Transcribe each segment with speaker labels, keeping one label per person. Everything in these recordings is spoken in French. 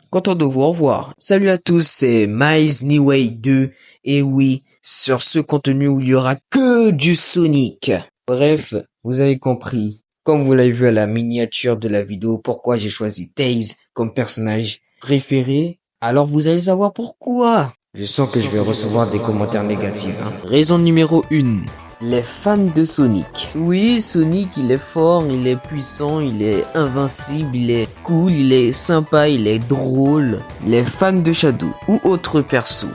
Speaker 1: content de vous revoir. Salut à tous, c'est Miles Niway 2. Et oui, sur ce contenu où il y aura que du Sonic. Bref, vous avez compris. Comme vous l'avez vu à la miniature de la vidéo, pourquoi j'ai choisi Tails comme personnage préféré. Alors vous allez savoir pourquoi. Je sens que je vais recevoir des commentaires négatifs. Raison numéro 1. Les fans de Sonic. Oui, Sonic, il est fort, il est puissant, il est invincible, il est cool, il est sympa, il est drôle. Les fans de Shadow ou autres persos.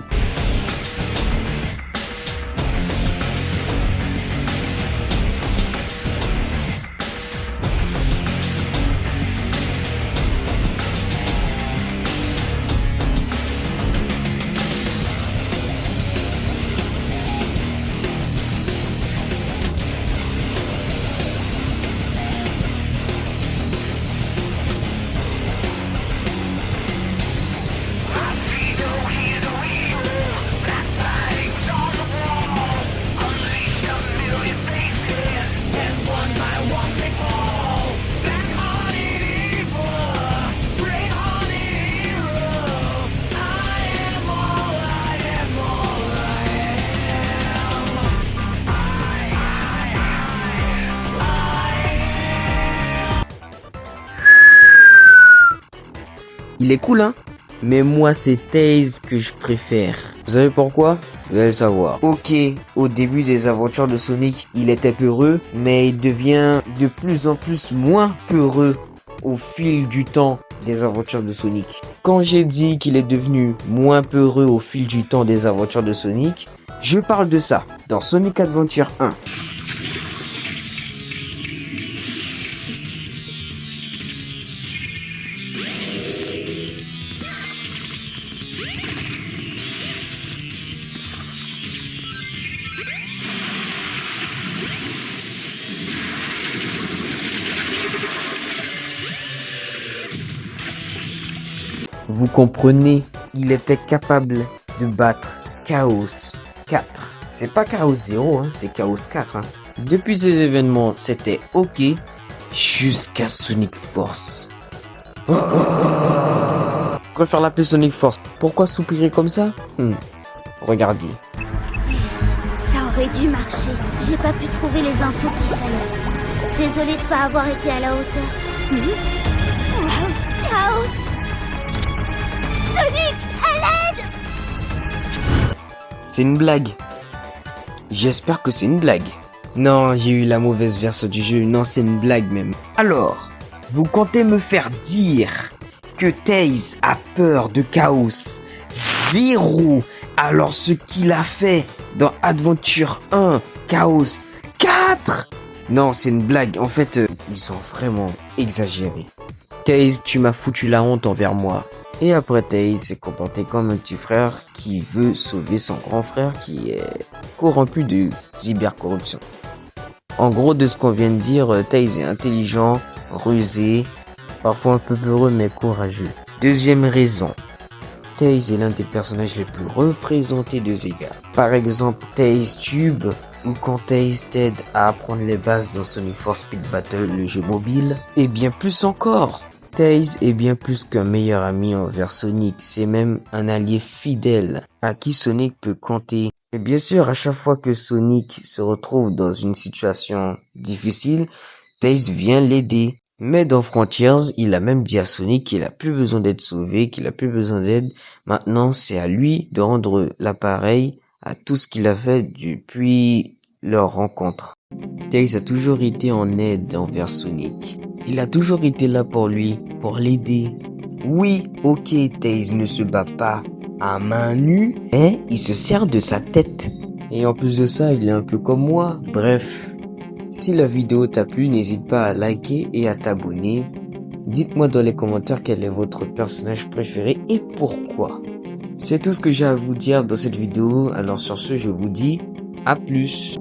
Speaker 1: Il est cool, hein? Mais moi, c'est Tails que je préfère. Vous savez pourquoi? Vous allez savoir. Ok, au début des aventures de Sonic, il était peureux, mais il devient de plus en plus moins peureux au fil du temps des aventures de Sonic. Quand j'ai dit qu'il est devenu moins peureux au fil du temps des aventures de Sonic, je parle de ça dans Sonic Adventure 1. Vous comprenez, il était capable de battre Chaos 4. C'est pas Chaos 0, hein, c'est Chaos 4. Hein. Depuis ces événements, c'était ok, jusqu'à Sonic Force. Je préfère l'appeler Sonic Force. Pourquoi soupirer comme ça? Regardez.
Speaker 2: Ça aurait dû marcher. J'ai pas pu trouver les infos qu'il fallait. Désolée de pas avoir été à la hauteur. Chaos! Sonic, à l'aide!
Speaker 1: C'est une blague. J'espère que c'est une blague. Non, j'ai eu la mauvaise version du jeu. Non, c'est une blague même. Alors, vous comptez me faire dire que Tails a peur de Chaos 0, alors ce qu'il a fait dans Adventure 1, Chaos 4? Non, c'est une blague. En fait, ils sont vraiment exagérés. Tails, tu m'as foutu la honte envers moi. Et après, Tails s'est comporté comme un petit frère qui veut sauver son grand frère qui est corrompu de cybercorruption. En gros, de ce qu'on vient de dire, Tails est intelligent, rusé, parfois un peu peureux mais courageux. Deuxième raison, Tails est l'un des personnages les plus représentés de Sega. Par exemple, Tails Tube, ou quand Tails t'aide à apprendre les bases dans Sonic Force Speed Battle, le jeu mobile, et bien plus encore. Tails est bien plus qu'un meilleur ami envers Sonic, c'est même un allié fidèle à qui Sonic peut compter. Et bien sûr, à chaque fois que Sonic se retrouve dans une situation difficile, Tails vient l'aider. Mais dans Frontiers, il a même dit à Sonic qu'il a plus besoin d'être sauvé, qu'il a plus besoin d'aide. Maintenant, c'est à lui de rendre l'appareil à tout ce qu'il a fait depuis leur rencontre. Tails a toujours été en aide envers Sonic. Il a toujours été là pour lui, pour l'aider. Oui, ok, Tails ne se bat pas à main nue, mais il se sert de sa tête. Et en plus de ça, il est un peu comme moi. Bref, si la vidéo t'a plu, n'hésite pas à liker et à t'abonner. Dites-moi dans les commentaires quel est votre personnage préféré et pourquoi. C'est tout ce que j'ai à vous dire dans cette vidéo. Alors sur ce, je vous dis à plus.